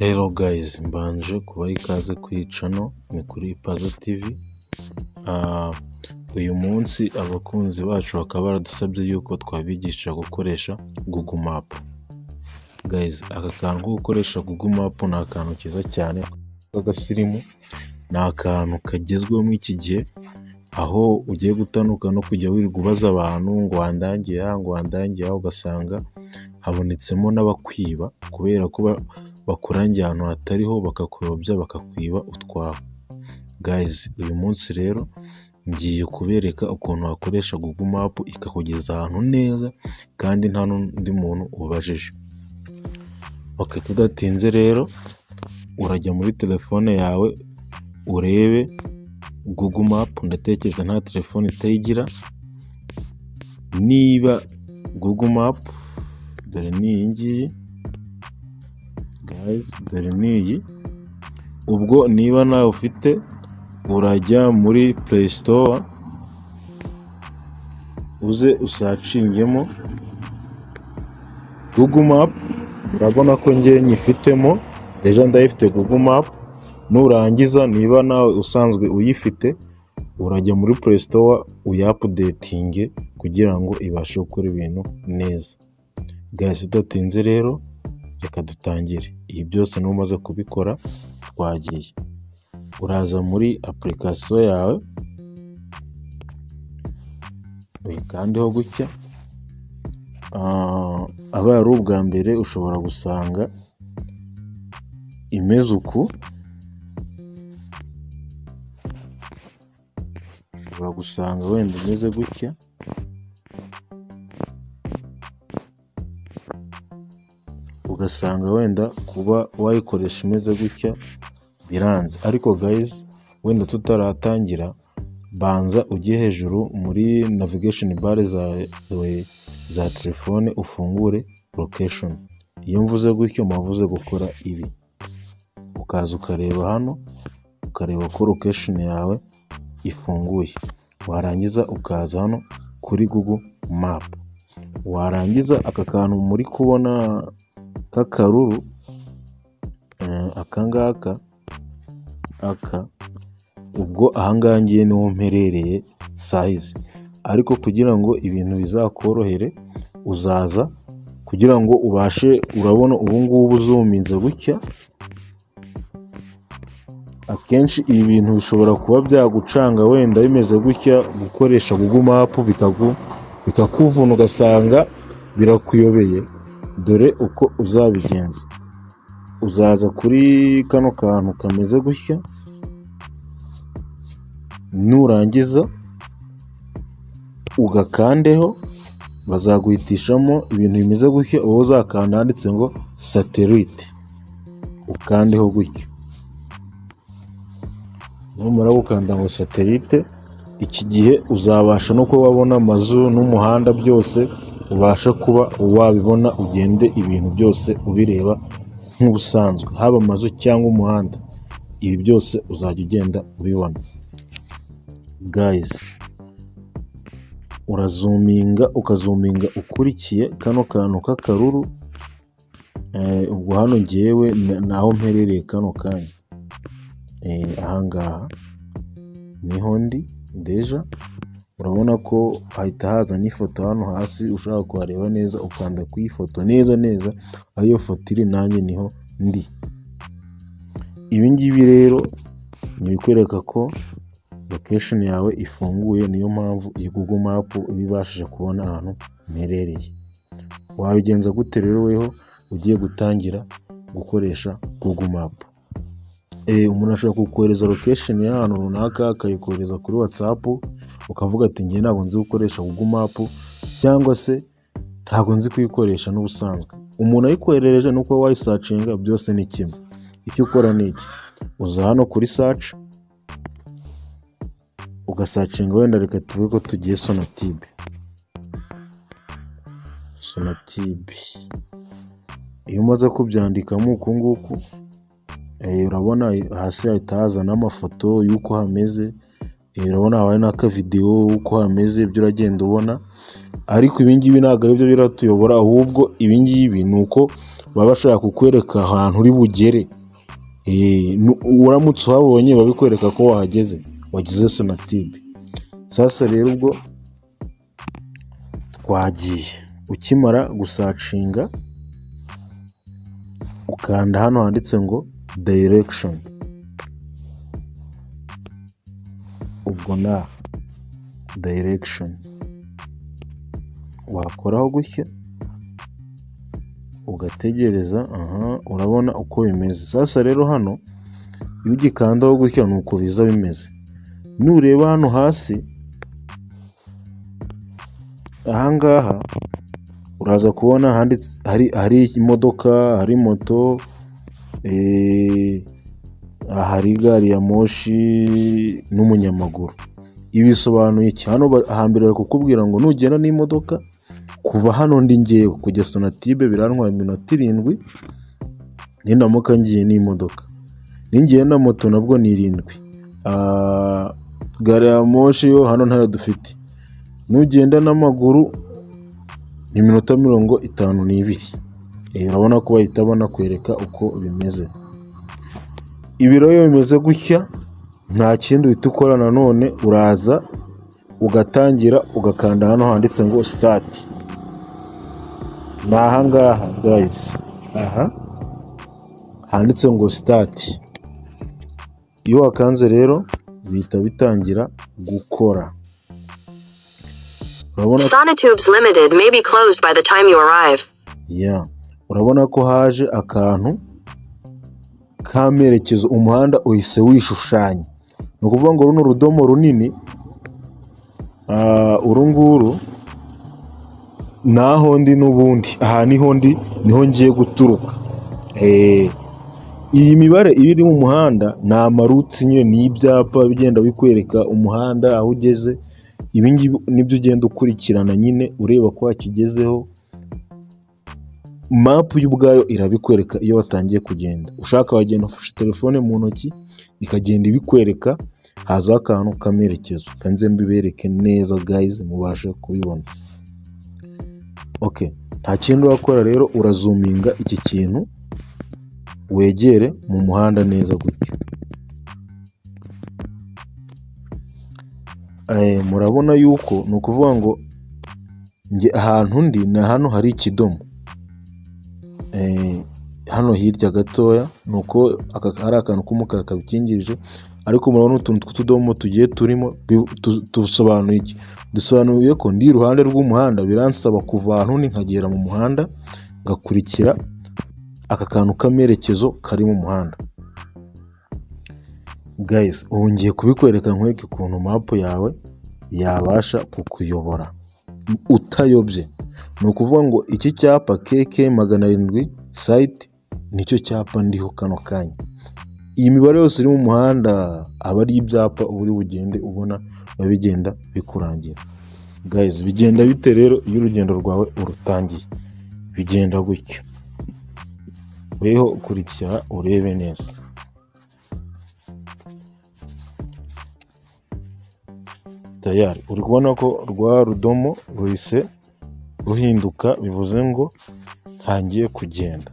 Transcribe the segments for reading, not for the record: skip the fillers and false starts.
Hello guys, mbanje kubaha ikaze kuri channel ni kuri Pazo TV. Uyu munsi abakunzi bacu bakaba baradusabye yuko twabigisha gukoresha Google Map. Guys, aka kantu ko gukoresha Google Map ni akantu kiza cyane k'agasirimu, ni akantu kagezweho muri iki gihe, aho ugiye gutanuka no kujya wirirwa ubaza abantu ngo wandangiye ugasanga habonetsemo n'abakwiba kubera ko bakurangiye ahantu hatariho bakakuyobya bakakwiba utwawe. Guys, uyu munsi rero ngiye kubereka ukuntu wakoresha Google Map ikakugeza ahantu neza kandi nta n'undi muntu ubajije. Okay, tudatinze rero urajya muri telefone yawe urebe Google Map. Ndatekereza nta telefone itayigira. Niba Google Map dore ni iyi ngiyi guys, dore ni iyi. Ubwo niba nawe ufite urajya muri Play Store uze usacingemo Google Map. Urabona ko njye nyifitemo, deja ndayifite Google Map. Nurangiza niba nawe usanzwe uyifite urajya muri Play Store uyapdatinge kugira ngo ibashe gukora ibintu neza. Guys, tudatinze rero reka dutangire. Ibi byose numaze kubikora twagiye. Uraza muri application yawe uyikandeho gutya. Aba ari ubwa mbere ushobora gusanga imeze uku, ushobora gusanga wenda imeze gutya, ugasanga wenda kuba wayikoresha imeze gutya biranze. Ariko guys, wenda tutaratangira banza ujye hejuru muri navigation bar za telefone ufungure location. Iyo mvuze gutyo mavuze gukora ibi, ukaza ukareba hano ukareba ko location yawe ifunguye. Warangiza ukaza hano kuri Google Map. Warangiza aka kantu muri kubona k'akaruru, akangaka ubwo ahangaha ngiye niho mperereye size. Ariko kugira ngo ibintu bizakorohere uzaza kugira ngo ubashe, urabona ubu ngubu zuminze gutya. Akenshi ibi bintu bishobora kuba byagucanga wenda bimeze gutya, gukoresha Google Map bikakuvuna ugasanga birakuyobeye. Dore uko uzabigenza: uzaza kuri kano kantu kameze gutya, nurangiza ugakandeho, bazaguhitishamo ibintu bimeze gutya. Uwo uzakanda handitse ngo satellite, ukandeho gutya. Numara gukanda ngo satellite, iki gihe uzabasha no kuba wabona amazu n'umuhanda byose, ubasha kuba wabibona, ugende ibintu byose ubireba nk'ubusanzwe, haba amazu cyangwa umuhanda. Ibi byose uzajya ugenda ubibona. Guys, ukazuminga ukurikiye kano kantu k'akaruru. Ubwo hano ngewe naho mperereye kano kanya, ahangaha niho ndi deja. Urabona ko hahita haza n'ifoto hano hasi, ushaka kuhareba neza ukanda ku ifoto neza aho iyo foto iri nanjye niho ndi. Ibi ngibi rero ni bikwereka ko location yawe ifunguye, niyo mpamvu iyi Google Map ibibashije kubona ahantu mperereye. Wabigenza gute rero weho ugiye gutangira gukoresha Google Map? Umuntu ashobora kukohereza location y'ahantu runaka akayikohereza kuri WhatsApp, ukavuga ati ngiye ntabwo nzi gukoresha Google Map, cyangwa se ntabwo nzi kuyikoresha n'ubusanzwe. Umuntu ayikoherereje nuko wayisacinga byose ni kimwe. Icyo ukora ni iki: uza hano kuri search ugasacinga, wenda reka tuvuge ko tugiye Sonatube. Iyo umaze kubyandikamo uku nguku, urabona hasi hahita haza n'amafoto y'uko hameze. Urabona habaye n'aka video uko hameze, ibyo uragenda ubona. Ariko ibi ngibi ntabwo ari byo biratuyobora, ahubwo ibi ngibi ni uko baba bashaka kukwereka ahantu uri bugere. Uramutse uhabonye babikwereka ko wahageze, wagize Sonatube. Sasa rero ubwo twagiye, ukimara gusacinga ukanda hano handitse ngo direction, ubwo na direction wakoraho gutya ugategereza. Urabona uko bimeze. Sasa rero hano iyo ugikandaho gutya ni uko biza bimeze. Nureba hano hasi ahangaha uraza kubona hari imodoka, hari moto, hari gari ya moshi n'umunyamaguru. Ibi bisobanuye iki? Hano hambere bari kukubwira ngo nugenda n'imodoka kuva hano ndi ngewe kujya Sonatube birantwara iminota 7, nindamuka ngiye n'imodoka. Ningiye na moto nabwo ni 7. Gari ya moshi yo hano ntayo dufite. Nugenda n'amaguru ni iminota 52. Urabona ko bahita banakwereka uko bimeze. Ibiro iyo bimeze gutya nta kindi uhita ukora nanone, uraza ugatangira ugakanda hano handitse ngo start. Ni ahangaha guys, handitse ngo start. Iyo wakanze rero bihita bitangira gukora. Sonatubes Limited may be closed by the time you arrive. Urabona ko haje akantu kamerekezo, umuhanda uhise wishushanya. Ni ukuvuga ngo runo rudomo runini, urunguru naho ndi n'ubundi, aha niho ngiye guturuka. Iyi mibare iyo iri mu muhanda ni amarutsi nyine, ni ibyapa bigenda bikwereka umuhanda aho ugeze. Ibi ngibi nibyo ugenda ukurikirana nyine ureba ko wakigezeho. Mapu y'ubwayo irabikwereka iyo watangiye kugenda. Ushaka wagenda ufashe telefone mu ntoki ikagenda ibikwereka, haza akantu kamerekezo. Kanze mbibereke neza guys mubashe kubibona. Nta kindi wakora rero, urazuminga iki kintu wegere mu muhanda neza gutyo. Murabona yuko ni ukuvuga ngo nge ahantu ndi na hano hari ikidomo. Hano hirya gatoya nuko hari akantu k'umukara kabikingirije, ariko murabona utuntu tw'utudomo tugiye turimo tusobanuye iki? Dusobanuye ko ndi iruhande rw'umuhanda, biransaba kuva ahantu ndi nkagera mu muhanda ngakurikira aka kantu kamerekezo kari mu muhanda. Guys, ubu ngiye kubikwereka nkwereke ukuntu mapu yawe yabasha kukuyobora utayobye. Ni ukuvuga ngo iki cyapa KK 700 site nicyo cyapa ndiho kano kanya. Iyi mibare yose iri mu muhanda aba ari ibyapa uri bugende ubona babigenda bikurangira. Guys, bigenda bite rero iyo urugendo rwawe urutangiye? Bigenda gutyo. Weho ukurikira urebe neza. Tayari uri kubona ko rwa rudomo ruhise ruhinduka, bivuze ngo ntangiye kugenda.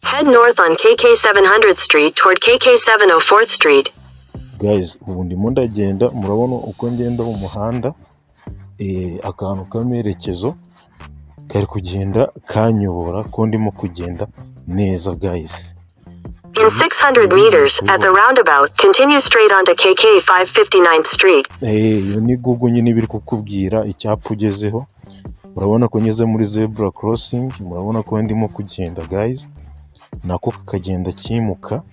Head north on KK 700th Street toward KK 704th Street. Guys, ubu ndimo ndagenda, murabona uko ngenda mu muhanda. Akantu kamerekezo kari kugenda kanyobora ko ndimo kugenda neza guys. In 600 meters at the roundabout, continue straight onto KK 559th Street. Iyo ni Google nyine biri kukubwira icyapa ugezeho. Murabona ko ngeze muri zebra crossing, murabona ko ndimo kugenda guys. Nako kakagenda kimuka.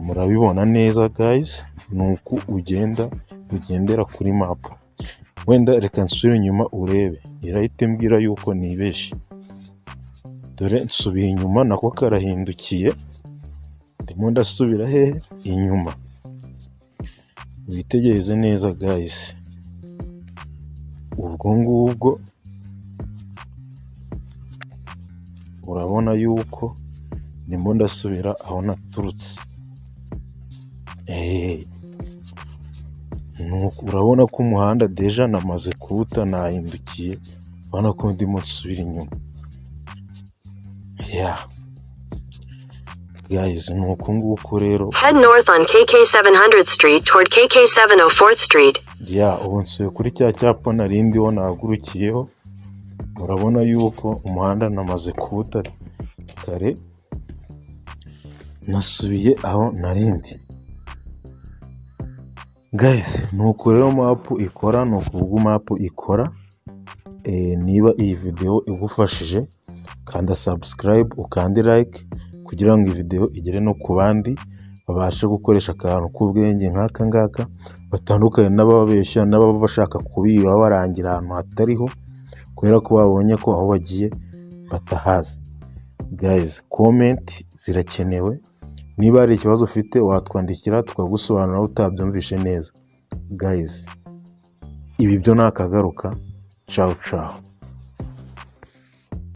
Murabibona neza guys, nuko ugendera kuri map. Wenda reka nsubire inyuma urebe, irahita mbwira yuko nibeshe. Dore nsubiye inyuma, nako karahindukiye, ndimo ndasubira hehe? Inyuma. Witegereze neza guys. Ubwo ngubwo urabona yuko ndimo ndasubira aho naturutse. Urabona ko umuhanda deja namaze kuwuta, nahindukiye, urabona ko ndimo nsubira inyuma. Yeah. Guys, ni uku nguku rero. Head north on KK 700th Street toward KK 704th Street. Yeah, ubu nsuye kuri cya cyapa narindiho nahagurukiyeho. Urabona yuko umuhanda namaze kuwuta kare. Nasubiye aho narindi. Guys, nuko rero map ikora, nuko Google Map ikora. Niba iyi video igufashije, kanda subscribe, ukande like kugira ngo iyi video igere no ku bandi babashe gukoresha akantu k'ubwenge nk'aka ngaka, batandukanye n'ababeshya n'ababa bashaka kubiba barangira ahantu hatariho kubera ko babonye ko aho bagiye batahazi. Guys, comment zirakenewe. Niba hari ikibazo ufite watwandikira tukagusobanurira utabyumvishe neza. Guys, ibi byo nakagaruka. Ciao ciao.